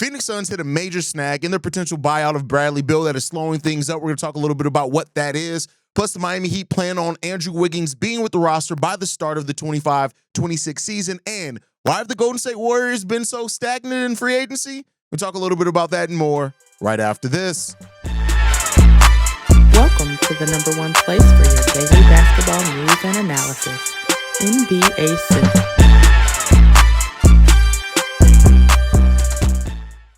Phoenix Suns hit a major snag in their potential buyout of Bradley Beal that is slowing things up. We're going to talk a little bit about what that is. Plus, the Miami Heat plan on Andrew Wiggins being with the roster by the start of the 25-26 season. And why have the Golden State Warriors been so stagnant in free agency? We'll talk a little bit about that and more right after this. Welcome to the number one place for your daily basketball news and analysis, NBA Central.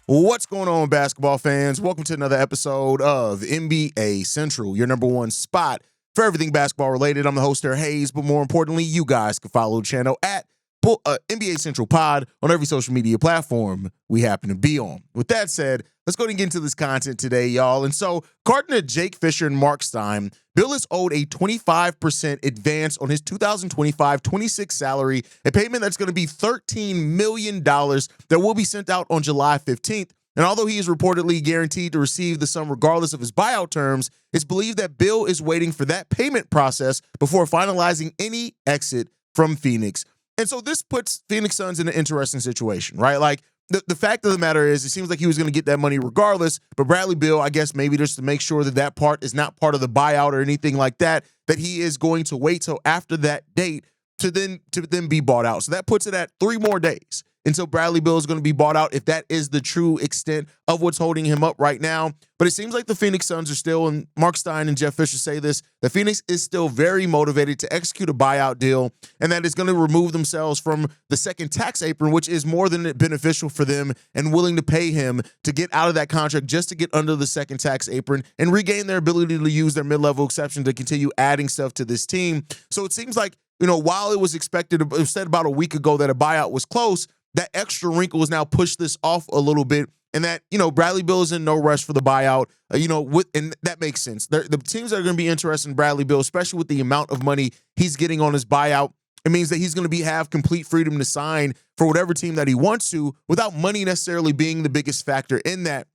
What's going on, basketball fans? Welcome to another episode of NBA Central, your number one spot for everything basketball related. I'm the host, Tyler Hayes, but more importantly, you guys can follow the channel at NBA Central Pod on every social media platform we happen to be on. With that said, let's go and get into this content today, y'all. And so, according to Jake Fisher and Mark Stein, Bill is owed a 25% advance on his 2025-26 salary, a payment that's going to be $13 million that will be sent out on July 15th. And although he is reportedly guaranteed to receive the sum regardless of his buyout terms, it's believed that Bill is waiting for that payment process before finalizing any exit from Phoenix. And so this puts Phoenix Suns in an interesting situation, right? Like, the fact of the matter is, it seems like he was going to get that money regardless, but Bradley Beal, I guess maybe just to make sure that that part is not part of the buyout or anything like that, that he is going to wait till after that date to then be bought out. So that puts it at 3 more days until Bradley Beal is going to be bought out, if that is the true extent of what's holding him up right now. But it seems like the Phoenix Suns are still, and Mark Stein and Jeff Fisher say this, that Phoenix is still very motivated to execute a buyout deal, and that is going to remove themselves from the second tax apron, which is more than beneficial for them, and willing to pay him to get out of that contract just to get under the second tax apron and regain their ability to use their mid-level exception to continue adding stuff to this team. So it seems like, while it was expected, it was said about a week ago that a buyout was close, that extra wrinkle has now pushed this off a little bit, and that, Bradley Beal is in no rush for the buyout, and that makes sense. The teams that are going to be interested in Bradley Beal, especially with the amount of money he's getting on his buyout, it means that he's going to have complete freedom to sign for whatever team that he wants to without money necessarily being the biggest factor in that.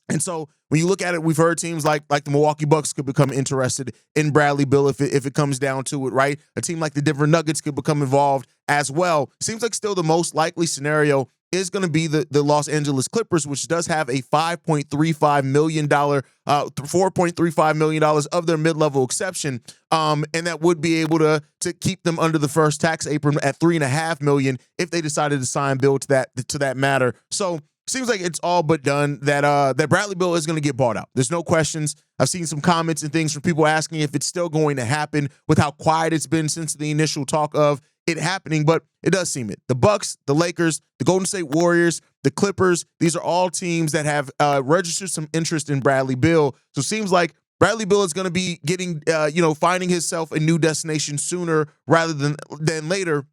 And so when you look at it, we've heard teams like the Milwaukee Bucks could become interested in Bradley Beal if it comes down to it, right? A team like the Denver Nuggets could become involved as well. Seems like still the most likely scenario is going to be the Los Angeles Clippers, which does have a $4.35 million of their mid-level exception, and that would be able to keep them under the first tax apron at $3.5 million if they decided to sign Bill to that matter. So seems like it's all but done that Bradley Beal is going to get bought out. There's no questions. I've seen some comments and things from people asking if it's still going to happen with how quiet it's been since the initial talk of it happening, but it does seem it. The Bucks, the Lakers, the Golden State Warriors, the Clippers, these are all teams that have registered some interest in Bradley Beal. So it seems like Bradley Beal is going to be getting, finding himself a new destination sooner rather than later.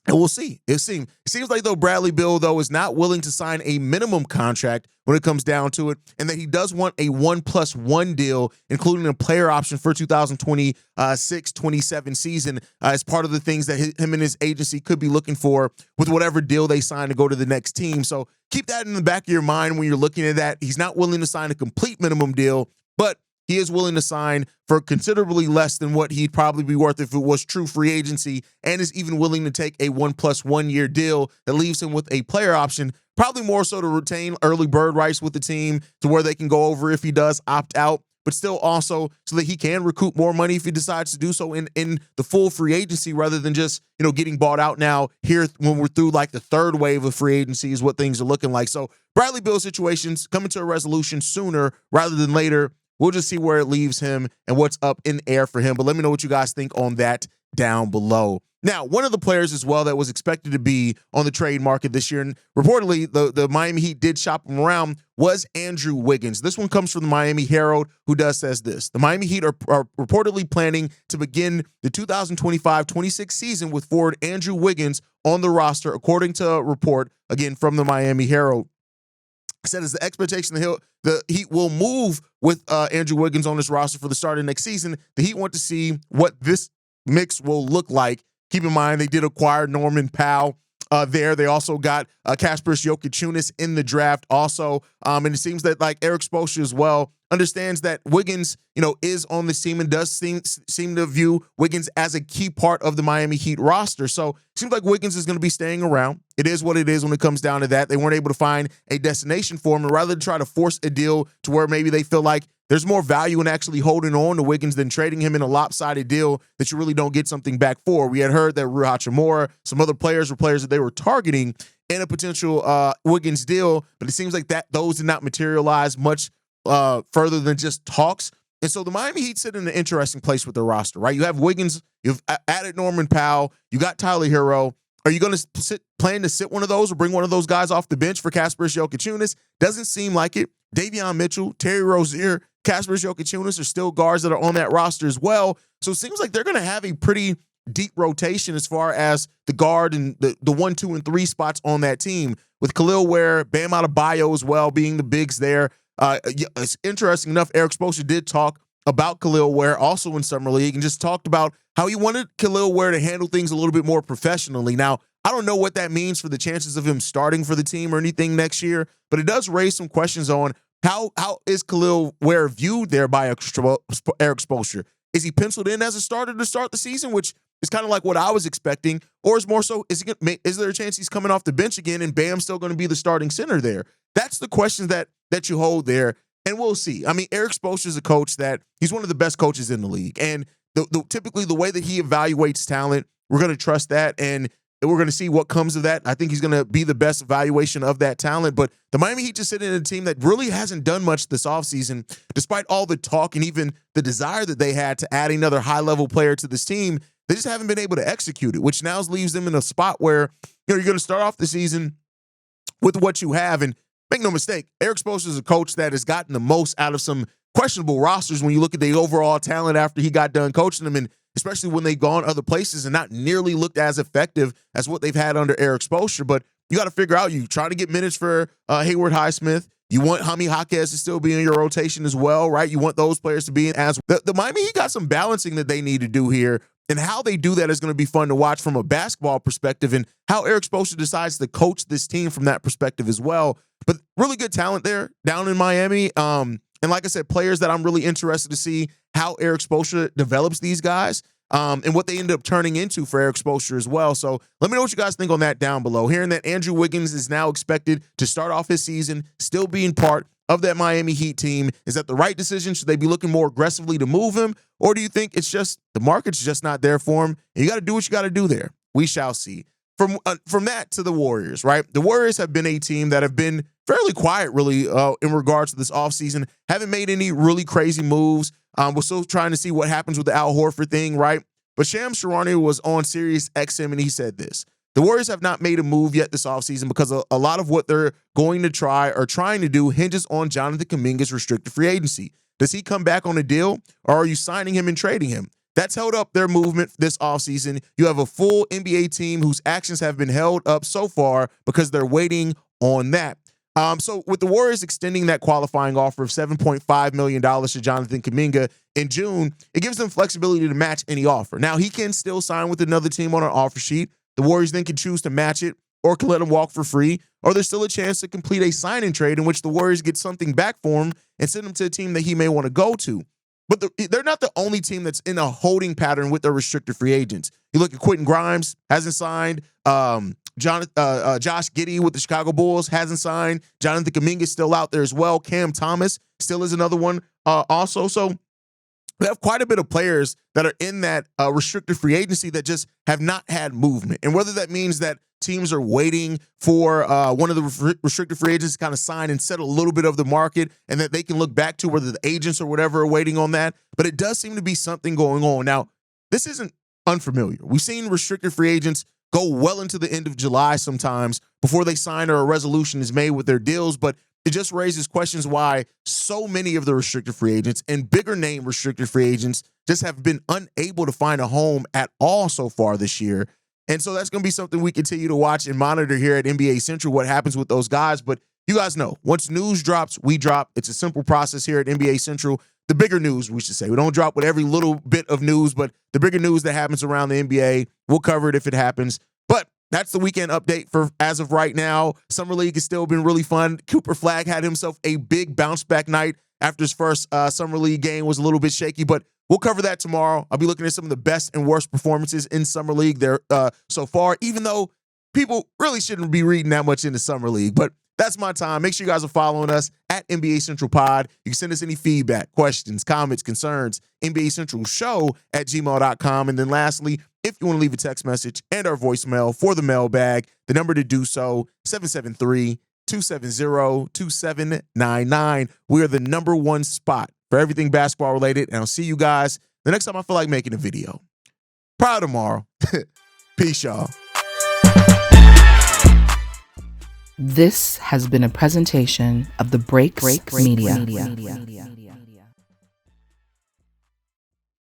And we'll see. It seems like, though, Bradley Beal, though, is not willing to sign a minimum contract when it comes down to it, and that he does want a 1+1 deal, including a player option for 2026-27 season as part of the things that him and his agency could be looking for with whatever deal they sign to go to the next team. So keep that in the back of your mind when you're looking at that. He's not willing to sign a complete minimum deal, but he is willing to sign for considerably less than what he'd probably be worth if it was true free agency, and is even willing to take a 1+1 year deal that leaves him with a player option, probably more so to retain early bird rights with the team to where they can go over if he does opt out, but still also so that he can recoup more money if he decides to do so in the full free agency rather than just, getting bought out now here when we're through like the third wave of free agency is what things are looking like. So Bradley Beal situations coming to a resolution sooner rather than later. We'll just see where it leaves him and what's up in air for him. But let me know what you guys think on that down below. Now, one of the players as well that was expected to be on the trade market this year, and reportedly the Miami Heat did shop him around, was Andrew Wiggins. This one comes from the Miami Herald, who says this. The Miami Heat are reportedly planning to begin the 2025-26 season with forward Andrew Wiggins on the roster, according to a report, again, from the Miami Herald. Said it's the expectation the Heat will move with Andrew Wiggins on this roster for the start of next season. The Heat want to see what this mix will look like. Keep in mind, they did acquire Norman Powell there. They also got Kristaps Porziņģis in the draft also. And it seems that like Erik Spoelstra as well understands that Wiggins, is on the team and does seem to view Wiggins as a key part of the Miami Heat roster. So it seems like Wiggins is going to be staying around. It is what it is when it comes down to that. They weren't able to find a destination for him, and rather than try to force a deal to where maybe they feel like there's more value in actually holding on to Wiggins than trading him in a lopsided deal that you really don't get something back for. We had heard that Rui Hachimura, some other players were players that they were targeting in a potential Wiggins deal, but it seems like those did not materialize much further than just talks. And so the Miami Heat sit in an interesting place with their roster, right? You have Wiggins, you've added Norman Powell, you got Tyler Herro. Are you going to plan to sit one of those or bring one of those guys off the bench for Kristaps Porziņģis? Doesn't seem like it. Davion Mitchell, Terry Rozier, Kristaps Porziņģis are still guards that are on that roster as well. So it seems like they're going to have a pretty deep rotation as far as the guard and the 1, 2, and 3 spots on that team, with Khalil Ware, Bam Adebayo as well being the bigs there. It's interesting enough, Erik Spoelstra did talk about Khalil Ware also in Summer League and just talked about how he wanted Khalil Ware to handle things a little bit more professionally. Now, I don't know what that means for the chances of him starting for the team or anything next year, but it does raise some questions on how is Khalil Ware viewed there by Erik Spoelstra. Is he penciled in as a starter to start the season, which is kind of like what I was expecting, or is more so, is there a chance he's coming off the bench again and Bam's still going to be the starting center there? That's the questions that you hold there, and we'll see. I mean, Erik Spoelstra is a coach that he's one of the best coaches in the league, and typically the way that he evaluates talent, we're going to trust that, and we're going to see what comes of that. I think he's going to be the best evaluation of that talent, but the Miami Heat just sitting in a team that really hasn't done much this offseason, despite all the talk and even the desire that they had to add another high-level player to this team. They just haven't been able to execute it, which now leaves them in a spot where you're going to start off the season with what you have. And make no mistake, Erik Spoelstra is a coach that has gotten the most out of some questionable rosters when you look at the overall talent after he got done coaching them, and especially when they've gone other places and not nearly looked as effective as what they've had under Erik Spoelstra. But you got to figure out, you try to get minutes for Hayward Highsmith. You want Jaime Jaquez to still be in your rotation as well, right? You want those players to be in as the Miami Heat got some balancing that they need to do here. And how they do that is going to be fun to watch from a basketball perspective, and how Erik Spoelstra decides to coach this team from that perspective as well. But really good talent there down in Miami. And like I said, players that I'm really interested to see how Erik Spoelstra develops these guys and what they end up turning into for Erik Spoelstra as well. So let me know what you guys think on that down below. Hearing that Andrew Wiggins is now expected to start off his season still being part of that Miami Heat team, is that the right decision? Should they be looking more aggressively to move him? Or do you think it's just the market's just not there for him, and you got to do what you got to do there? We shall see. From that to the Warriors, right? The Warriors have been a team that have been fairly quiet, really, in regards to this offseason. Haven't made any really crazy moves. We're still trying to see what happens with the Al Horford thing, right? But Shams Charania was on Sirius XM, and he said this: the Warriors have not made a move yet this offseason because a lot of what they're going to try or trying to do hinges on Jonathan Kuminga's restricted free agency. Does he come back on a deal, or are you signing him and trading him? That's held up their movement this offseason. You have a full NBA team whose actions have been held up so far because they're waiting on that. So with the Warriors extending that qualifying offer of $7.5 million to Jonathan Kuminga in June, it gives them flexibility to match any offer. Now, he can still sign with another team on an offer sheet. The Warriors then can choose to match it or can let him walk for free, or there's still a chance to complete a sign-and trade in which the Warriors get something back for him and send him to a team that he may want to go to. But they're not the only team that's in a holding pattern with their restricted free agents. You look at Quentin Grimes, hasn't signed. Josh Giddey with the Chicago Bulls hasn't signed. Jonathan Kuminga is still out there as well. Cam Thomas still is another one also. So we have quite a bit of players that are in that restricted free agency that just have not had movement. And whether that means that teams are waiting for one of the restricted free agents to kind of sign and set a little bit of the market, and that they can look back to whether the agents or whatever are waiting on that. But it does seem to be something going on. Now, this isn't unfamiliar. We've seen restricted free agents go well into the end of July sometimes before they sign or a resolution is made with their deals. But it just raises questions why so many of the restricted free agents and bigger name restricted free agents just have been unable to find a home at all so far this year. And so that's going to be something we continue to watch and monitor here at NBA Central, what happens with those guys. But you guys know, once news drops, we drop. It's a simple process here at NBA Central. The bigger news, we should say. We don't drop with every little bit of news, but the bigger news that happens around the NBA, we'll cover it if it happens. But that's the weekend update for as of right now. Summer League has still been really fun. Cooper Flagg had himself a big bounce back night after his first Summer League game was a little bit shaky, but we'll cover that tomorrow. I'll be looking at some of the best and worst performances in Summer League there so far, even though people really shouldn't be reading that much into Summer League, but that's my time. Make sure you guys are following us at NBA Central Pod. You can send us any feedback, questions, comments, concerns, NBA Central Show at gmail.com. And then lastly, if you want to leave a text message and our voicemail for the mailbag, the number to do so, 773-270-2799. We are the number one spot for everything basketball related. And I'll see you guys the next time I feel like making a video. Proud tomorrow. Peace, y'all. This has been a presentation of the Break Media.